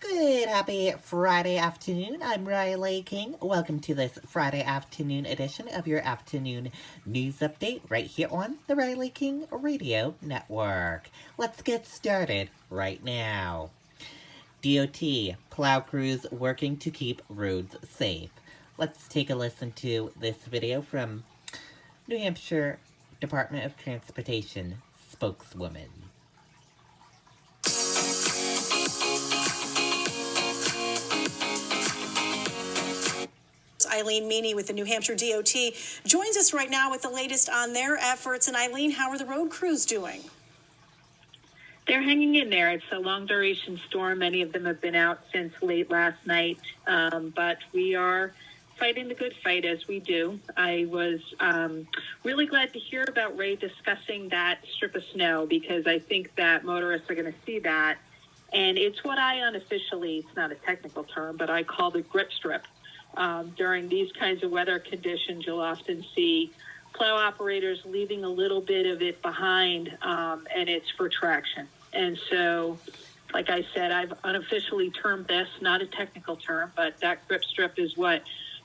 Good, happy Friday afternoon. I'm Riley King. Welcome to this Friday afternoon edition of your afternoon news update right here on the Riley King Radio Network. Let's get started right now. DOT, plow crews working to keep roads safe. Let's take a listen to this video from New Hampshire Department of Transportation spokeswoman. Eileen Meany with the New Hampshire DOT joins us right now with the latest on their efforts. And Eileen, how are the road crews doing? They're hanging in there. It's a long-duration storm. Many of them have been out since late last night, but we are fighting the good fight as we do. I was really glad to hear about Ray discussing that strip of snow because I think that motorists are going to see that. And it's what I unofficially, it's not a technical term, but I call the grip strip. During these kinds of weather conditions, you'll often see plow operators leaving a little bit of it behind, and it's for traction. And so, like I said, I've unofficially termed this, not a technical term, but that grip strip is what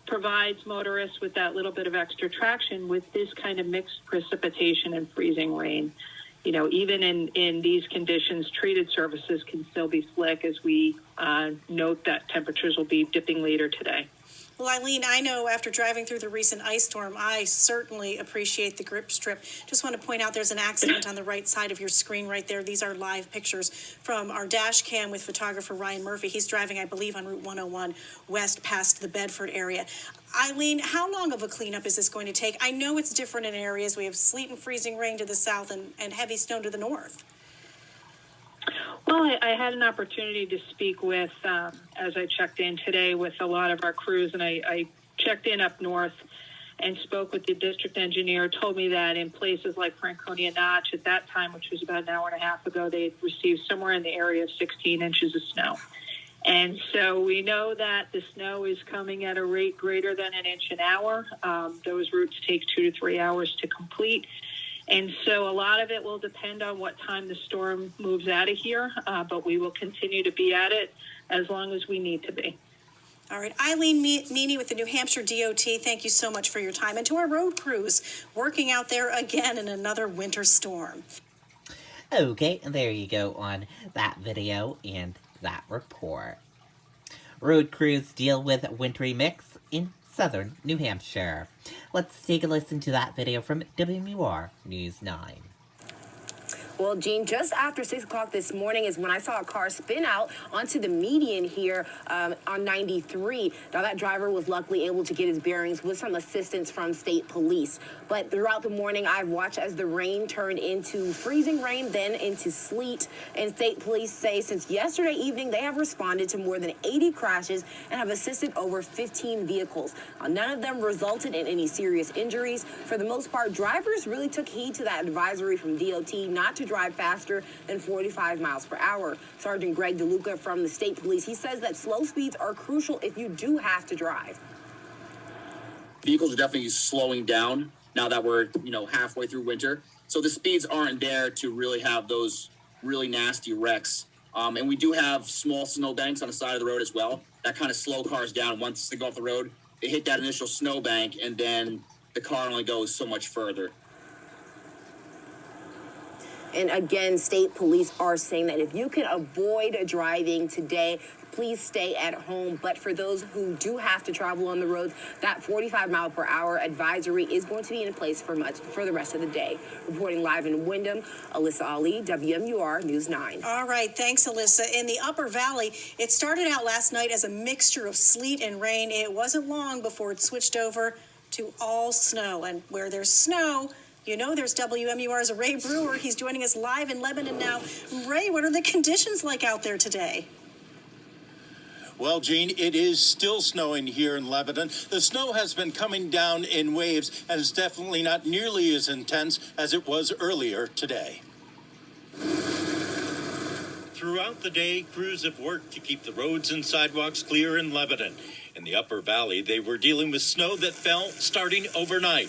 provides motorists with that little bit of extra traction with this kind of mixed precipitation and freezing rain. You know, even in these conditions, treated surfaces can still be slick as we note that temperatures will be dipping later today. Well, Eileen, I know after driving through the recent ice storm, I certainly appreciate the grip strip. Just want to point out there's an accident on the right side of your screen right there. These are live pictures from our dash cam with photographer Ryan Murphy. He's driving, I believe, on Route 101 west past the Bedford area. Eileen, how long of a cleanup is this going to take? I know it's different in areas. We have sleet and freezing rain to the south and heavy snow to the north. Well, I had an opportunity to speak with, as I checked in today, with a lot of our crews, and I checked in up north and spoke with the district engineer, told me that in places like Franconia Notch at that time, which was about an hour and a half ago, they had received somewhere in the area of 16 inches of snow. And so we know that the snow is coming at a rate greater than an inch an hour. Those routes take 2 to 3 hours to complete. And so a lot of it will depend on what time the storm moves out of here, but we will continue to be at it as long as we need to be. All right. Eileen Meany with the New Hampshire DOT, thank you so much for your time. And to our road crews working out there again in another winter storm. Okay, there you go on that video and that report. Road crews deal with wintry mix in southern New Hampshire. Let's take a listen to that video from WMUR News 9. Well, Gene, just after 6 o'clock this morning is when I saw a car spin out onto the median here on 93. Now, that driver was luckily able to get his bearings with some assistance from state police. But throughout the morning, I've watched as the rain turned into freezing rain, then into sleet. And state police say since yesterday evening, they have responded to more than 80 crashes and have assisted over 15 vehicles. None of them resulted in any serious injuries. For the most part, drivers really took heed to that advisory from DOT not to drive faster than 45 miles per hour. Sergeant Greg DeLuca from the state police, he says that slow speeds are crucial if you do have to drive. Vehicles are definitely slowing down now that we're, halfway through winter. So the speeds aren't there to really have those really nasty wrecks. And we do have small snowbanks on the side of the road as well. That kind of slow cars down. Once they go off the road, they hit that initial snowbank, and then the car only goes so much further. And again, state police are saying that if you can avoid driving today, please stay at home. But for those who do have to travel on the roads, that 45 mile per hour advisory is going to be in place for the rest of the day. Reporting live in Windham, Alyssa Ali, WMUR News 9. All right. Thanks, Alyssa. In the Upper Valley, it started out last night as a mixture of sleet and rain. It wasn't long before it switched over to all snow. And where there's snow, there's WMUR's Ray Brewer. He's joining us live in Lebanon now. Ray, what are the conditions like out there today? Well, Gene, it is still snowing here in Lebanon. The snow has been coming down in waves and is definitely not nearly as intense as it was earlier today. Throughout the day, crews have worked to keep the roads and sidewalks clear in Lebanon. In the Upper Valley, they were dealing with snow that fell starting overnight.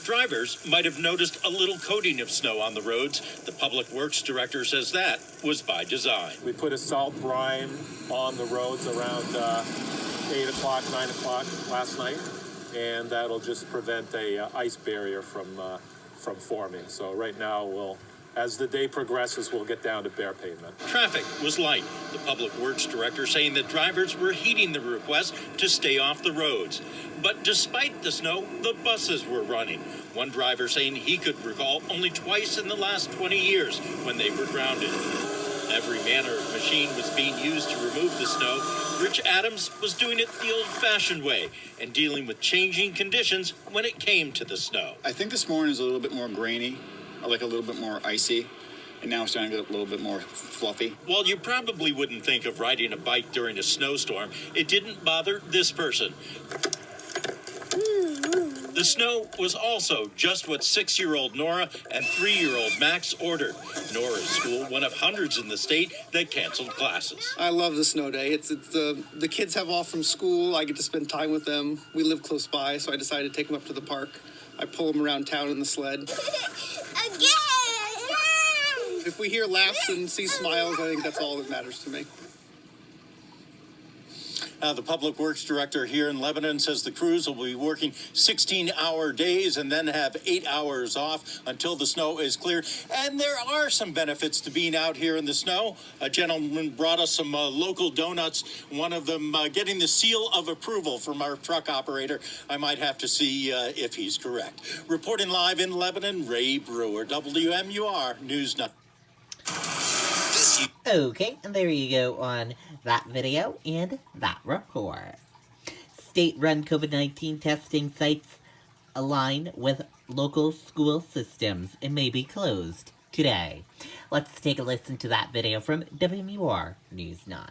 Drivers might have noticed a little coating of snow on the roads. The Public Works Director says that was by design. We put a salt brine on the roads around 8 o'clock, 9 o'clock last night, and that'll just prevent a ice barrier from forming. So right now, as the day progresses, we'll get down to bare pavement. Traffic was light. The Public Works Director saying that drivers were heeding the request to stay off the roads. But despite the snow, the buses were running. One driver saying he could recall only twice in the last 20 years when they were grounded. Every manner of machine was being used to remove the snow. Rich Adams was doing it the old-fashioned way and dealing with changing conditions when it came to the snow. I think this morning is a little bit more grainy. I like a little bit more icy, and now it's starting to get a little bit more fluffy. While you probably wouldn't think of riding a bike during a snowstorm, it didn't bother this person. The snow was also just what 6-year-old Nora and 3-year-old Max ordered. Nora's school, one of hundreds in the state that canceled classes. I love the snow day. It's the kids have off from school. I get to spend time with them. We live close by, so I decided to take them up to the park. I pull them around town in the sled. If we hear laughs and see smiles, I think that's all that matters to me. The Public Works Director here in Lebanon says the crews will be working 16-hour days and then have 8 hours off until the snow is clear. And there are some benefits to being out here in the snow. A gentleman brought us some local donuts, one of them getting the seal of approval from our truck operator. I might have to see if he's correct. Reporting live in Lebanon, Ray Brewer, WMUR News 9. Okay, and there you go on that video and that report. State-run COVID-19 testing sites align with local school systems and may be closed today. Let's take a listen to that video from WMUR News 9.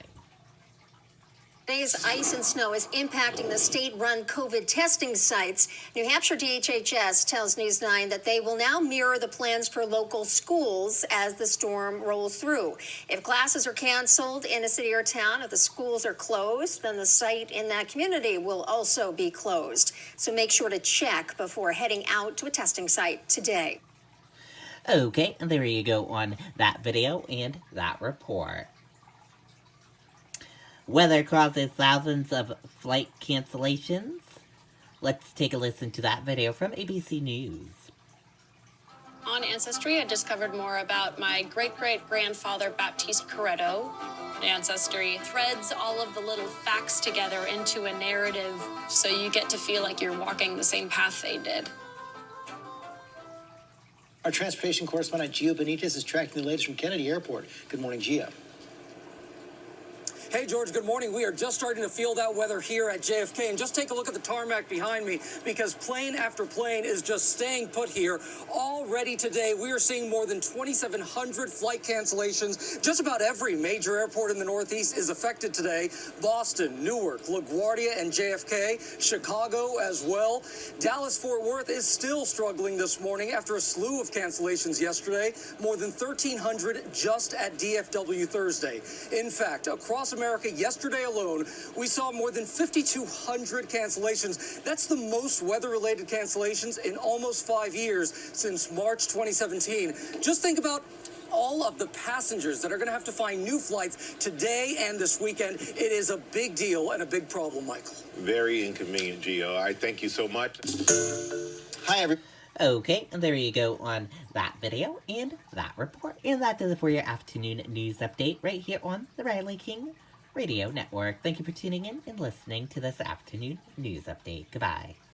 Today's ice and snow is impacting the state-run COVID testing sites. New Hampshire DHHS tells News 9 that they will now mirror the plans for local schools as the storm rolls through. If classes are canceled in a city or town, if the schools are closed, then the site in that community will also be closed. So make sure to check before heading out to a testing site today. Okay, and there you go on that video and that report. Weather causes thousands of flight cancellations. Let's take a listen to that video from ABC News. On Ancestry, I discovered more about my great-great-grandfather, Baptiste Corretto. Ancestry threads all of the little facts together into a narrative, so you get to feel like you're walking the same path they did. Our transportation correspondent, Gio Benitez, is tracking the latest from Kennedy Airport. Good morning, Gio. Hey, George, good morning. We are just starting to feel that weather here at JFK. And just take a look at the tarmac behind me, because plane after plane is just staying put here. Already today, we are seeing more than 2,700 flight cancellations. Just about every major airport in the Northeast is affected today. Boston, Newark, LaGuardia, and JFK. Chicago as well. Dallas-Fort Worth is still struggling this morning after a slew of cancellations yesterday. More than 1,300 just at DFW Thursday. In fact, across America yesterday alone, we saw more than 5,200 cancellations. That's the most weather-related cancellations in almost 5 years since March 2017. Just think about all of the passengers that are going to have to find new flights today and this weekend. It is a big deal and a big problem, Michael. Very inconvenient, Gio. I thank you so much. Hi, everybody. Okay, and there you go on that video and that report. And that does it for your afternoon news update right here on the Riley King Radio Network. Thank you for tuning in and listening to this afternoon news update. Goodbye.